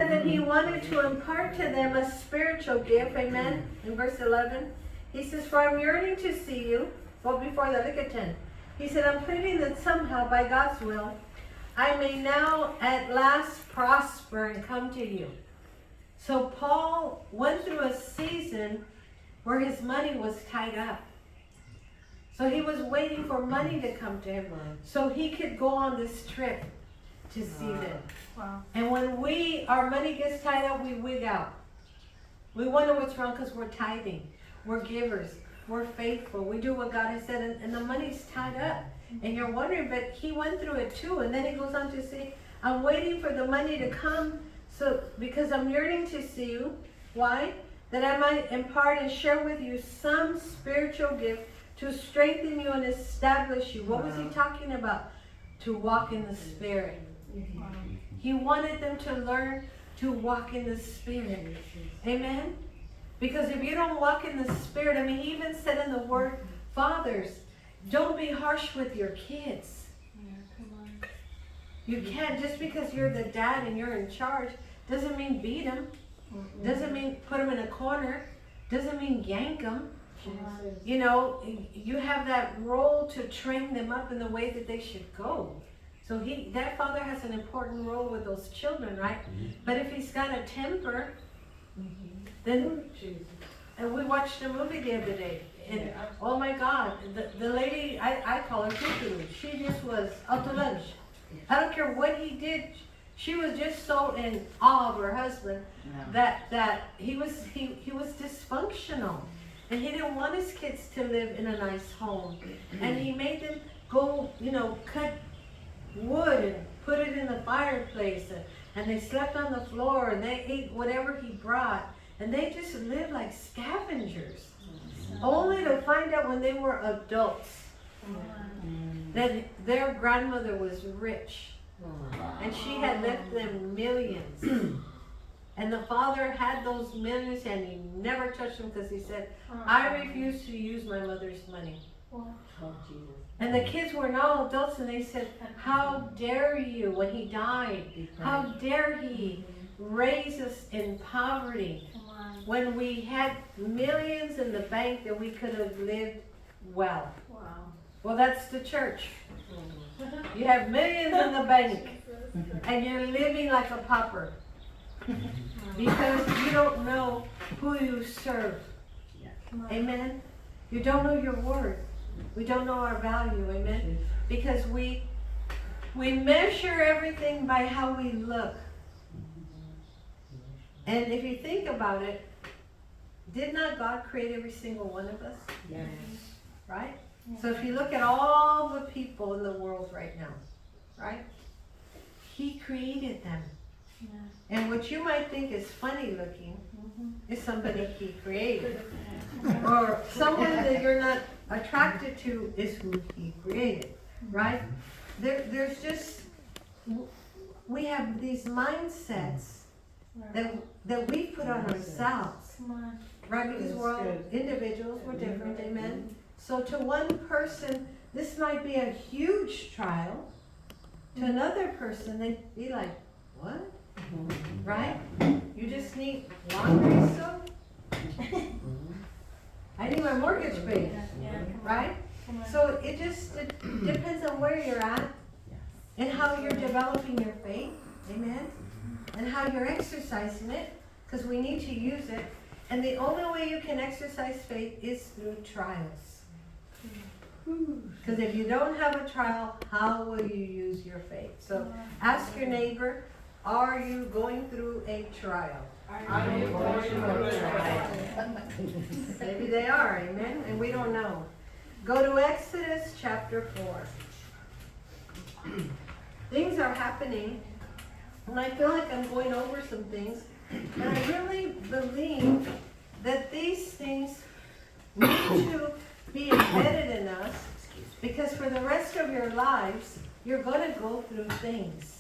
And then he wanted to impart to them a spiritual gift, amen, in verse 11. He says, for I'm yearning to see you. Well, before that, look at 10. He said, I'm pleading that somehow, by God's will, I may now at last prosper and come to you. So Paul went through a season where his money was tied up. So he was waiting for money to come to him so he could go on this trip to see them. Wow. And when our money gets tied up, we wig out. We wonder what's wrong because we're tithing. We're givers. We're faithful. We do what God has said, and the money's tied up. And you're wondering, but he went through it too. And then he goes on to say, I'm waiting for the money to come because I'm yearning to see you. Why? That I might impart and share with you some spiritual gift to strengthen you and establish you. What was he talking about? To walk in the Spirit. He wanted them to learn to walk in the Spirit. Amen? Because if you don't walk in the Spirit, I mean, he even said in the Word, fathers, don't be harsh with your kids. You can't, just because you're the dad and you're in charge, doesn't mean beat them. Doesn't mean put them in a corner. Doesn't mean yank them. You know, you have that role to train them up in the way that they should go. So that father has an important role with those children, right? But if he's got a temper, then, and we watched a movie the other day, and oh my God, the lady, I call her Cuckoo, she just was out to lunch. I don't care what he did, she was just so in awe of her husband that he was dysfunctional. And he didn't want his kids to live in a nice home. And he made them go, cut wood and put it in the fireplace. And they slept on the floor and they ate whatever he brought. And they just lived like scavengers. Only to find out when they were adults that their grandmother was rich. And she had left them millions. And the father had those millions and he never touched them because he said, I refuse to use my mother's money. And the kids were now adults and they said, how dare you, when he died, how dare he raise us in poverty when we had millions in the bank that we could have lived well. Well, that's the church. You have millions in the bank and you're living like a pauper. Because you don't know who you serve. Amen? You don't know your word. We don't know our value. Amen? Because we measure everything by how we look. And if you think about it, did not God create every single one of us? Yes. Right? So if you look at all the people in the world right now, right? He created them. And what you might think is funny looking is somebody he created. Or someone that you're not attracted to is who he created, right? There's just, we have these mindsets that we put on ourselves, right? Because we're all individuals, we're different, amen? So to one person, this might be a huge trial. To another person, they'd be like, what? Right? You just need laundry soap? I need my mortgage paid. Right? So it just depends on where you're at and how you're developing your faith. Amen? And how you're exercising it, because we need to use it. And the only way you can exercise faith is through trials. Because if you don't have a trial, how will you use your faith? So ask your neighbor, are you going through a trial? Are you going through a trial? Maybe they are, amen? And we don't know. Go to Exodus chapter 4. Things are happening, and I feel like I'm going over some things, and I really believe that these things need to be embedded in us, because for the rest of your lives, you're going to go through things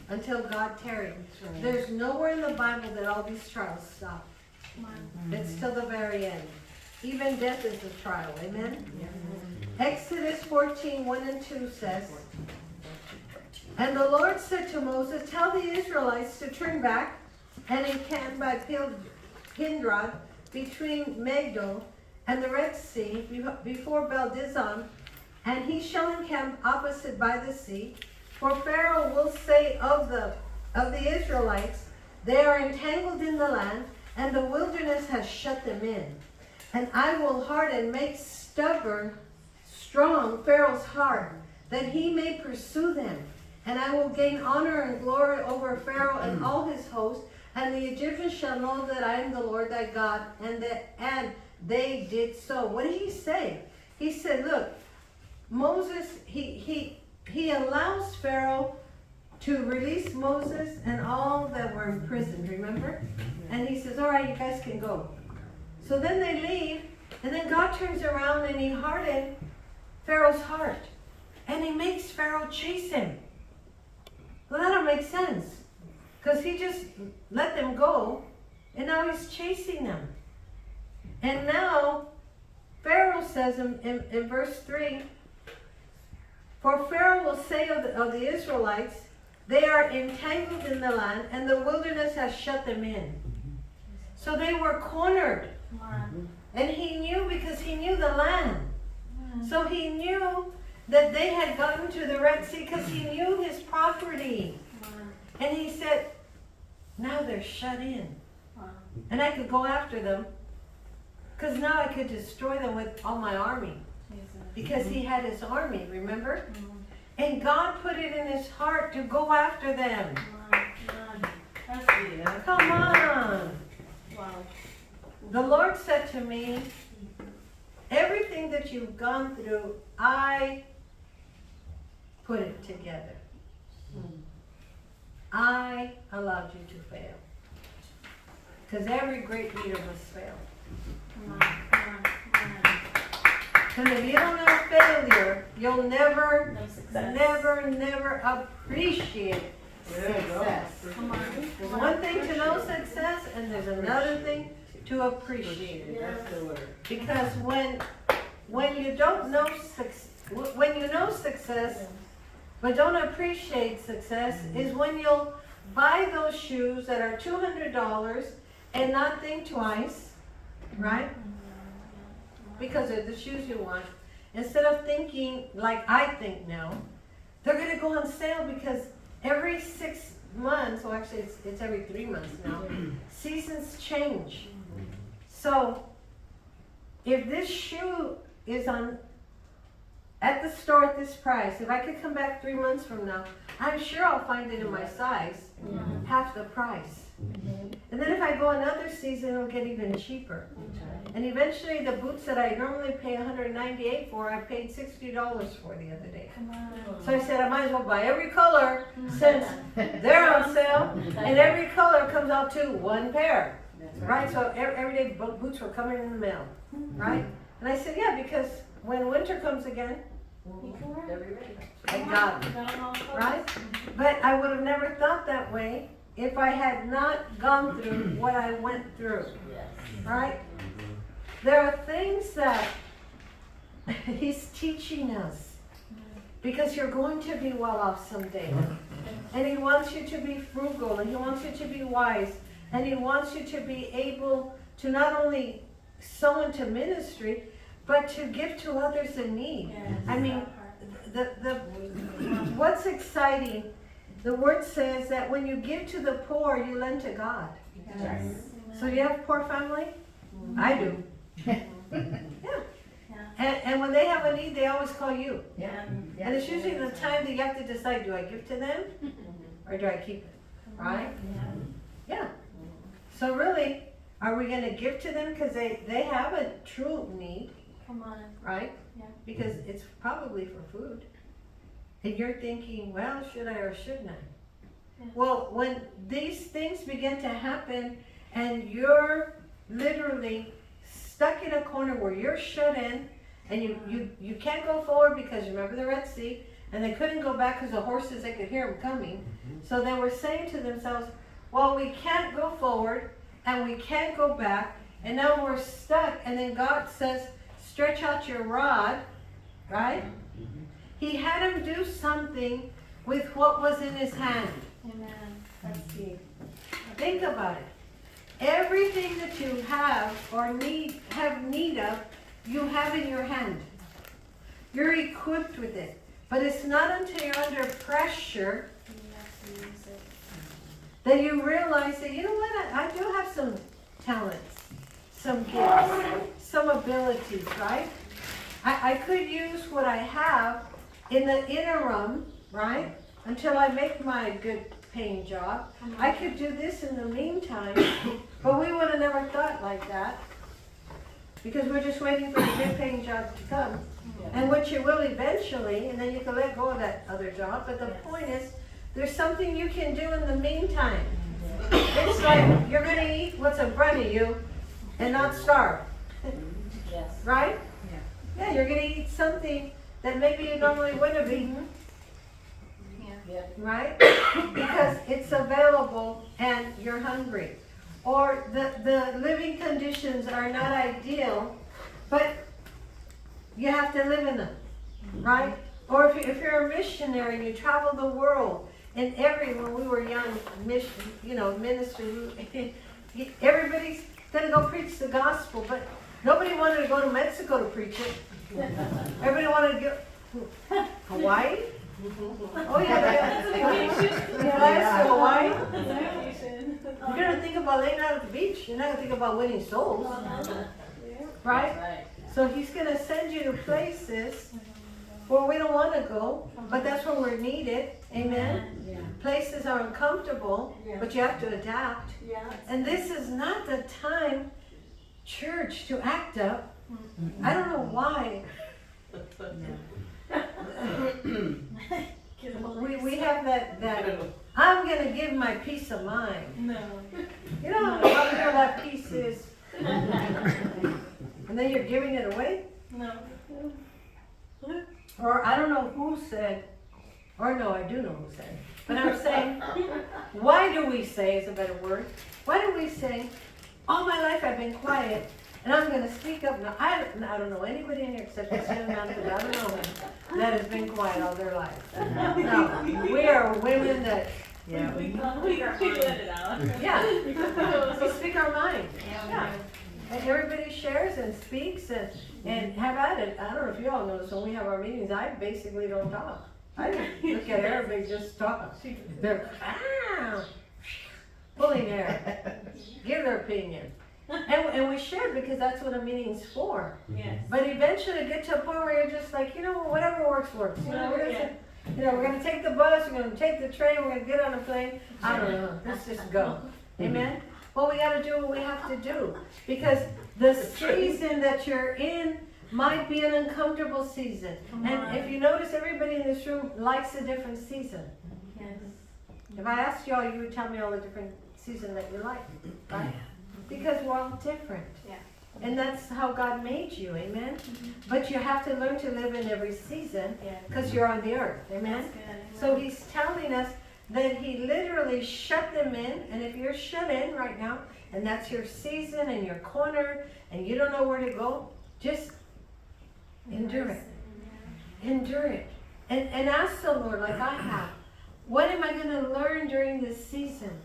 until God tarries. There's nowhere in the Bible that all these trials stop. It's till the very end. Even death is a trial. Amen? Exodus 14, 1 and 2 says, and the Lord said to Moses, tell the Israelites to turn back and encamped by Pindrod between Migdol and the Red Sea before Beldizon, and he shall encamp opposite by the sea. For Pharaoh will say of the Israelites, they are entangled in the land, and the wilderness has shut them in. And I will harden, make strong Pharaoh's heart, that he may pursue them. And I will gain honor and glory over Pharaoh and all his host, and the Egyptians shall know that I am the Lord thy God. And they did so. What did he say? He said, look, Moses, he allows Pharaoh to release Moses and all that were imprisoned, remember? And he says, all right, you guys can go. So then they leave, and then God turns around and he hardened Pharaoh's heart. And he makes Pharaoh chase him. Well, that don't make sense. Because he just let them go, and now he's chasing them. And now, Pharaoh says in verse 3, for Pharaoh will say of the Israelites, they are entangled in the land, and the wilderness has shut them in. So they were cornered. And he knew, because he knew the land. So he knew that they had gotten to the Red Sea because he knew his property. And he said, now they're shut in. And I could go after them, because now I could destroy them with all my army. Because he had his army, remember? And God put it in his heart to go after them. Come on. The Lord said to me, everything that you've gone through, I put it together. I allowed you to fail. Because every great leader must fail. Because if you don't have failure, you'll never appreciate success. There's one thing to know success, and there's another thing to appreciate it. Because when you don't know when you know success but don't appreciate success, is when you'll buy those shoes that are $200 and not think twice, right? Because they're the shoes you want. Instead of thinking like I think now, they're going to go on sale because every 6 months, well actually it's every 3 months now, seasons change. So if this shoe is at the store at this price, if I could come back 3 months from now, I'm sure I'll find it in my size, half the price. And then if I go another season, it'll get even cheaper. And eventually the boots that I normally pay $198 for, I paid $60 for the other day. So I said I might as well buy every color since they're on sale, and every color comes out to one pair. Right? So every day boots were coming in the mail. Right? And I said, yeah, because when winter comes again, I got them. Right? But I would have never thought that way if I had not gone through what I went through. Right? There are things that he's teaching us because you're going to be well off someday. And he wants you to be frugal, and he wants you to be wise, and he wants you to be able to not only sow into ministry, but to give to others in need. I mean, what's exciting, the word says that when you give to the poor, you lend to God. So you have poor family? I do. And when they have a need, they always call you. And it's usually the time that you have to decide, do I give to them or do I keep it? Right? Yeah. So really, are we going to give to them because they have a true need? Right? Because it's probably for food. And you're thinking, well, should I or shouldn't I? Well, when these things begin to happen and you're literally stuck in a corner where you're shut in and you can't go forward because remember the Red Sea, and they couldn't go back because the horses, they could hear them coming. So they were saying to themselves, well, we can't go forward and we can't go back, and now we're stuck. And then God says, stretch out your rod, right? He had him do something with what was in his hand. Amen. That's deep. Think about it. Everything that you have or have need of, you have in your hand. You're equipped with it. But it's not until you're under pressure that you realize that, you know what, I do have some talents, some gifts, some abilities, right? I could use what I have in the interim, right? Until I make my good paying job. I could do this in the meantime, but we would have never thought like that. Because we're just waiting for the good paying job to come. And which you will eventually, and then you can let go of that other job. But the point is, there's something you can do in the meantime. It's like you're going to eat what's in front of you and not starve. Yes. Right? Yeah, you're going to eat something that maybe you normally wouldn't have eaten. Yeah. Right? Because it's available and you're hungry. Or the living conditions are not ideal, but you have to live in them, right? Or if you're a missionary and you travel the world, and when we were young, ministry, everybody's gonna go preach the gospel, but nobody wanted to go to Mexico to preach it. Everybody wanted to go Hawaii. Oh yeah, to Hawaii. You're gonna think about laying out at the beach. You're not gonna think about winning souls, right? So he's gonna send you to places where we don't want to go, but that's where we're needed. Amen. Yeah. Places are uncomfortable, but you have to adapt. And this is not the time, church, to act up. I don't know why. We have that I'm gonna give my peace of mind. No. You know how wonderful that peace is. And then you're giving it away? No. Or I don't know who said, or no, I do know who said, but I'm saying, why do we say, is a better word, why do we say, all my life I've been quiet, and I'm going to speak up now. I don't know anybody in here except this young man, because I don't know him, that has been quiet all their life. No, we are women that, We let it out. we speak our mind. Yeah. And everybody shares and speaks and have at it. I don't know if you all notice when we have our meetings, I basically don't talk. I just look at Arabic, just talk. They're pulling air, give their opinion. And we share because that's what a meeting's for. Yes. But eventually get to a point where you're just like, whatever works. We're gonna take the bus, we're gonna take the train, we're gonna get on a plane. I don't know. Let's just go. Amen? Well, we gotta do what we have to do. Because the season that you're in might be an uncomfortable season. And if you notice, everybody in this room likes a different season. Yes. If I asked y'all, you would tell me all the different seasons that you like, right? Because we're all different. Yeah. And that's how God made you, amen? But you have to learn to live in every season because you're on the earth, amen? So he's telling us that he literally shut them in, and if you're shut in right now, and that's your season and your corner, and you don't know where to go, just endure it. Endure it. And ask the Lord, like I have, what am I going to learn during this season?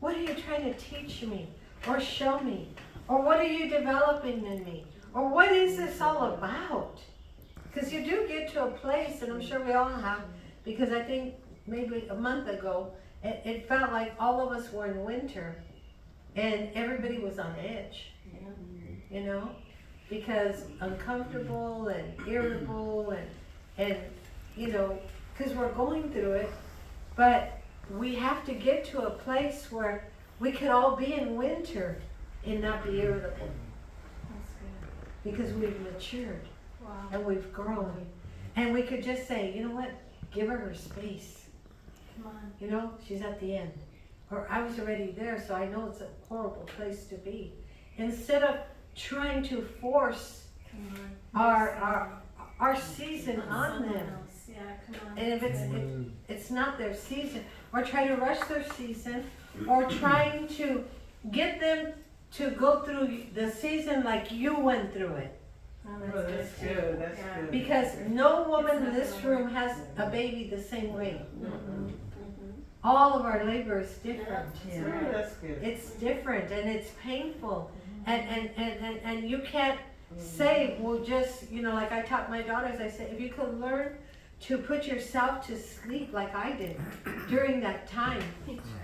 What are you trying to teach me or show me? Or what are you developing in me? Or what is this all about? Because you do get to a place, and I'm sure we all have, because I think maybe a month ago, it felt like all of us were in winter, and everybody was on edge, because uncomfortable and irritable, and because we're going through it, but we have to get to a place where we could all be in winter and not be irritable. That's good. Because we've matured. Wow. And we've grown. And we could just say, you know what? Give her space. Come on. She's at the end. Or I was already there, so I know it's a horrible place to be. Instead of trying to force our season on them. Yeah, come on. And if it's not their season, or try to rush their season, or trying to get them to go through the season like you went through it. That's good. That's good. Because no woman in this room has a baby the same way. All of our labor is different. Yeah, that's good. It's different and it's painful. And you can't say, well, just, you know, like I taught my daughters, I said, if you could learn to put yourself to sleep like I did during that time,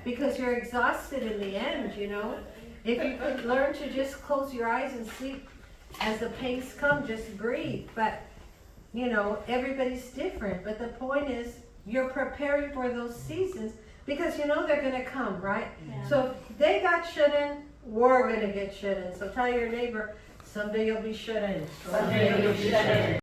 because you're exhausted in the end, you know. If you could learn to just close your eyes and sleep as the pains come, just breathe. But, you know, everybody's different. But the point is, you're preparing for those seasons because you know they're going to come, right? Yeah. So if they got shut in, we're going to get shut in. So tell your neighbor, someday you'll be shut in. Someday you'll be shut in.